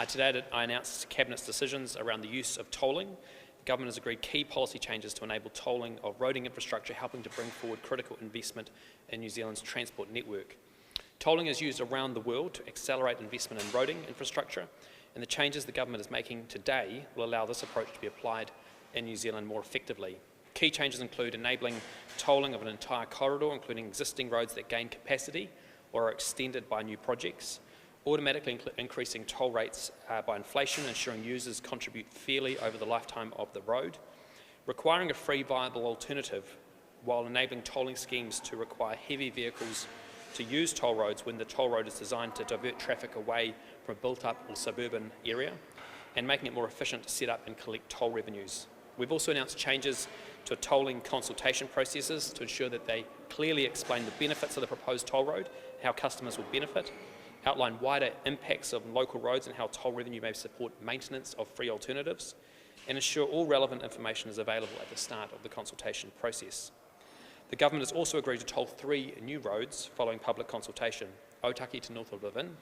Today I announced Cabinet's decisions around the use of tolling. The Government has agreed key policy changes to enable tolling of roading infrastructure, helping to bring forward critical investment in New Zealand's transport network. Tolling is used around the world to accelerate investment in roading infrastructure, and the changes the Government is making today will allow this approach to be applied in New Zealand more effectively. Key changes include enabling tolling of an entire corridor, including existing roads that gain capacity or are extended by new projects, automatically increasing toll rates by inflation, ensuring users contribute fairly over the lifetime of the road, requiring a free viable alternative while enabling tolling schemes to require heavy vehicles to use toll roads when the toll road is designed to divert traffic away from a built-up or suburban area, and making it more efficient to set up and collect toll revenues. We've also announced changes to tolling consultation processes to ensure that they clearly explain the benefits of the proposed toll road, how customers will benefit, outline wider impacts of local roads and how toll revenue may support maintenance of free alternatives, and ensure all relevant information is available at the start of the consultation process. The Government has also agreed to toll 3 new roads following public consultation: Otaki to Northland,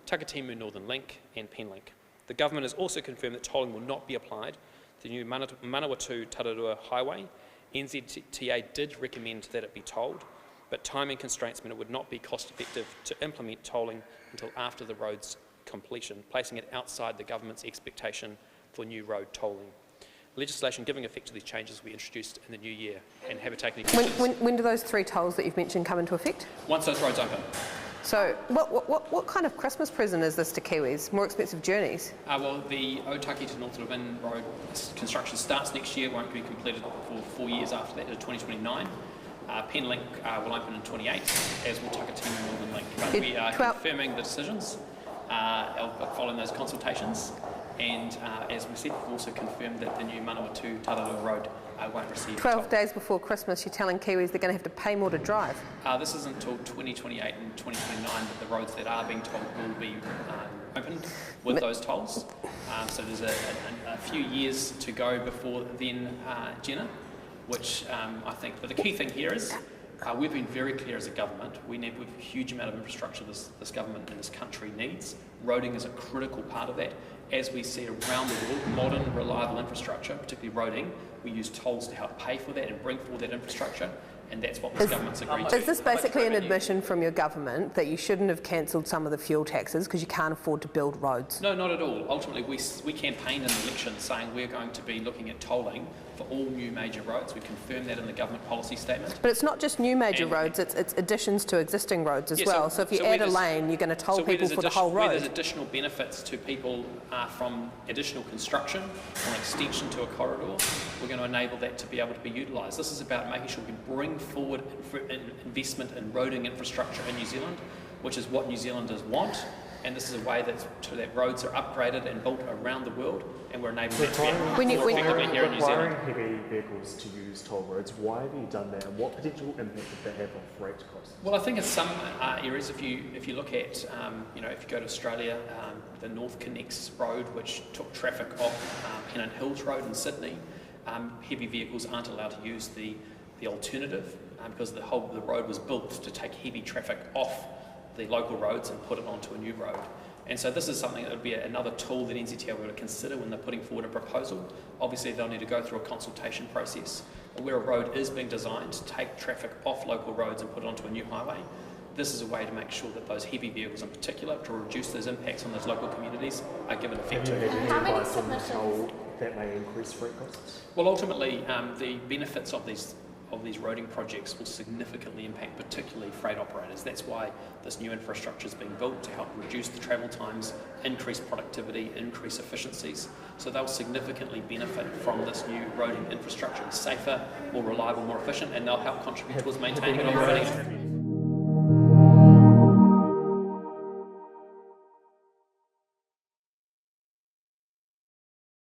Takatimu Northern Link and Penlink. The Government has also confirmed that tolling will not be applied to the new Manawatu-Tararua Highway. NZTA did recommend that it be tolled, but timing constraints meant it would not be cost-effective to implement tolling until after the road's completion, placing it outside the Government's expectation for new road tolling. Legislation giving effect to these changes will be introduced in the new year and have taken when do those 3 tolls that you've mentioned come into effect? Once those roads open. So what kind of Christmas present is this to Kiwis? More expensive journeys? Well, the Otaki to Northland road construction starts next year, won't be completed for 4 years after that, to 2029. Penlink will open in 28, as will Takatimu Northern Link. But we are confirming the decisions following those consultations, and as we said, we've also confirmed that the new Manawatu-Tararua road won't receive 12 days before Christmas, you're telling Kiwis they're going to have to pay more to drive? This isn't until 2028 and 2029 that the roads that are being tolled will be opened with those tolls. So there's a few years to go before then, Jenna, which I think, but the key thing here is we've been very clear as a government. We have a huge amount of infrastructure this government and this country needs. Roading is a critical part of that. As we see around the world, modern, reliable infrastructure, particularly roading, we use tolls to help pay for that and bring forward that infrastructure, and that's what this government's agreed to. Is this basically an admission from your government that you shouldn't have cancelled some of the fuel taxes because you can't afford to build roads? No, not at all. Ultimately, we campaigned in the election saying we're going to be looking at tolling for all new major roads. We confirmed that in the government policy statement. But it's not just new major roads, it's additions to existing roads as well. So if you add a lane, you're going to toll people for the whole road. Where there's additional benefits to people from additional construction or extension to a corridor, we're going to enable that to be able to be utilised. This is about making sure we bring forward investment in roading infrastructure in New Zealand, which is what New Zealanders want, and this is a way that roads are upgraded and built around the world, and we're enabling that to be effectively here in New Zealand. Requiring heavy vehicles to use toll roads, why have you done that, and what potential impact would that have on freight costs? Well, I think in some areas, if you look at, if you go to Australia, the North Connects road, which took traffic off Pennant Hills Road in Sydney, heavy vehicles aren't allowed to use the alternative because the road was built to take heavy traffic off the local roads and put it onto a new road. And so this is something that would be another tool that NZTA will consider when they're putting forward a proposal. Obviously they'll need to go through a consultation process. But where a road is being designed to take traffic off local roads and put it onto a new highway, this is a way to make sure that those heavy vehicles in particular, to reduce those impacts on those local communities, are given effect to. How many submissions that may increase freight costs? Well, ultimately, the benefits of these roading projects will significantly impact particularly freight operators. That's why this new infrastructure is being built, to help reduce the travel times, increase productivity, increase efficiencies. So they'll significantly benefit from this new roading infrastructure. It's safer, more reliable, more efficient, and they'll help contribute towards maintaining and operating it.